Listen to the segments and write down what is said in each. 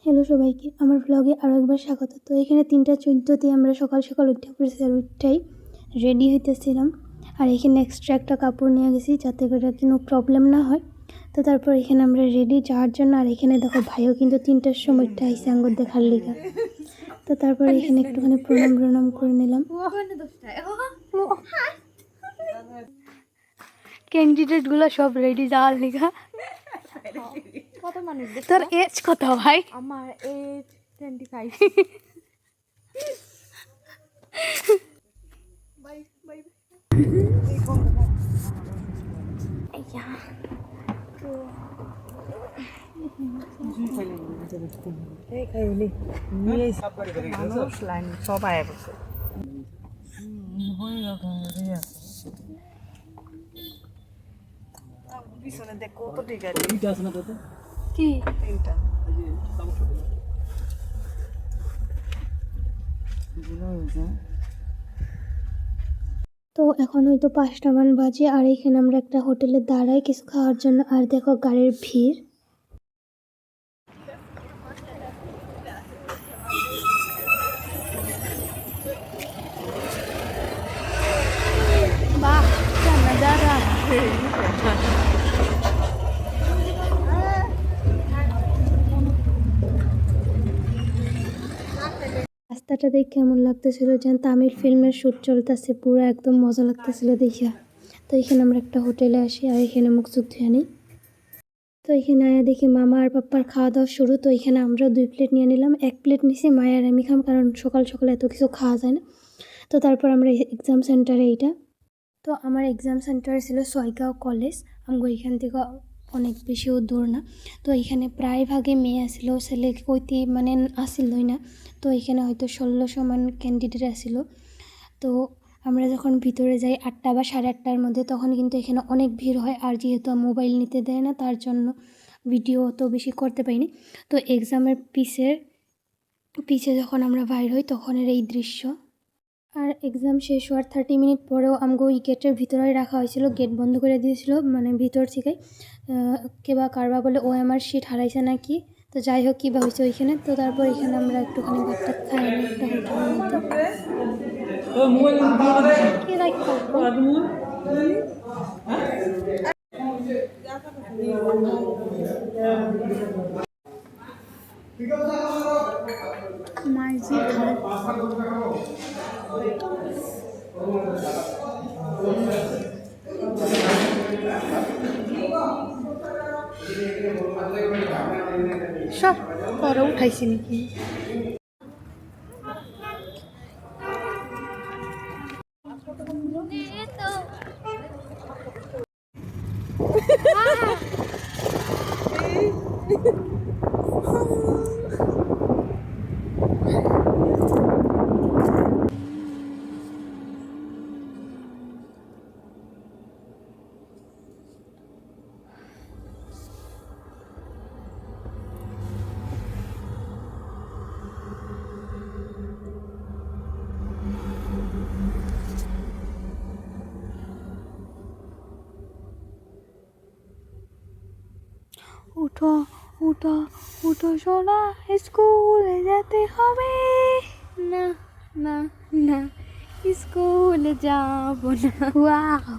Hello সবাইকে, আমার ব্লগে আরও একবার স্বাগত। তো এখানে 3:14 আমরা সকাল সকাল উঠে পড়েছি আর উঠটাই রেডি হইতেছিলাম। আর এখানে এক্সট্রা একটা কাপড় নিয়ে গেছি যাতে করে কোনো প্রবলেম না হয়। তো তারপর এখানে আমরা রেডি যাওয়ার জন্য। আর এখানে দেখো ভাইও কিন্তু 3টার সময় আইসে আঙ্গুর দেখার লিগা। তো তারপর এখানে একটুখানি প্রণাম করে নিলাম। ক্যান্ডিডেটগুলো সব রেডি যাওয়ার লিগা। কত মানুষ তোর এজ কত ভাই? আমার এজ 25। পিছনে দেখ কত টিকা আছে না তোতে কি এইটা তো এখন হয়তো 5টা বাজে। আর এখানে আমরা একটা হোটেলে দাঁড়াই কিছু খাওয়ার জন্য। আর দেখো গাড়ির ভিড়। বাহ क्या नजारा है। রাস্তাটা দেখে কেমন লাগতেছিল যেন তামিল ফিল্মের শ্যুট চলতেছে, পুরো একদম মজা লাগতেছিল দেখা। তো এখানে আমরা একটা হোটেলে আসি আর এখানে মুখ চোখ ধুয়ে নিই। তো এখানে আয়া দেখি মামা আর পাপ্পার খাওয়া দাওয়া শুরু। তো এখানে আমরা 2 প্লেট নিয়ে নিলাম। 1 প্লেট নিছি মায়া আর আমি খাম, কারণ সকাল সকাল এত কিছু খাওয়া যায় না। তো তারপর আমরা এক্সাম সেন্টারে এইটা। তো আমার এক্সাম সেন্টার ছিল সয়গাঁও কলেজ। আমগো এখান থেকে অনেক বেশিও দূর না। তো এখানে প্রায় ভাগে মেয়ে আসিল, ছেলে কইতে মানে আসিলই না। তো এখানে হয়তো 1600 মান ক্যান্ডিডেট আসিল। তো আমরা যখন ভিতরে যাই 8টা বা 8:30টার মধ্যে, তখন কিন্তু এখানে অনেক ভিড় হয়। আর যেহেতু মোবাইল নিতে দেয় না, তার জন্য ভিডিও অত বেশি করতে পারিনি। তো এক্সামের পিছে যখন আমরা বাইর হই তখনের এই দৃশ্য। আর এক্সাম শেষ হওয়ার 30 মিনিট পরেও আমগো ওই গেটের ভিতরে রাখা হয়েছিল, গেট বন্ধ করে দিয়েছিল মানে ভিতর থেকে। কেবা কারবা বলে OMR শিট হারাইছে নাকি। তো যাই হোক কী বা হয়েছে ওইখানে। তো তারপর এখানে আমরা একটুখানি ভাতটা খাই নিই একটা হোটেলের মধ্যে। কি রাখা মাঝি ঘাট। সব পরে উঠাইছি নাকি। উঠো উঠো উঠো সোনা, স্কুলে যেতে হবে। না না না, স্কুলে যাব না। ওয়াও।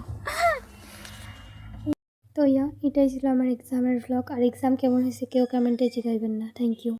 তো এটাই ছিল আমার এক্সামের ভ্লগ। আর এক্সাম কেমন হয়েছে কেউ কমেন্টে জিগাইবেন না। Thank you.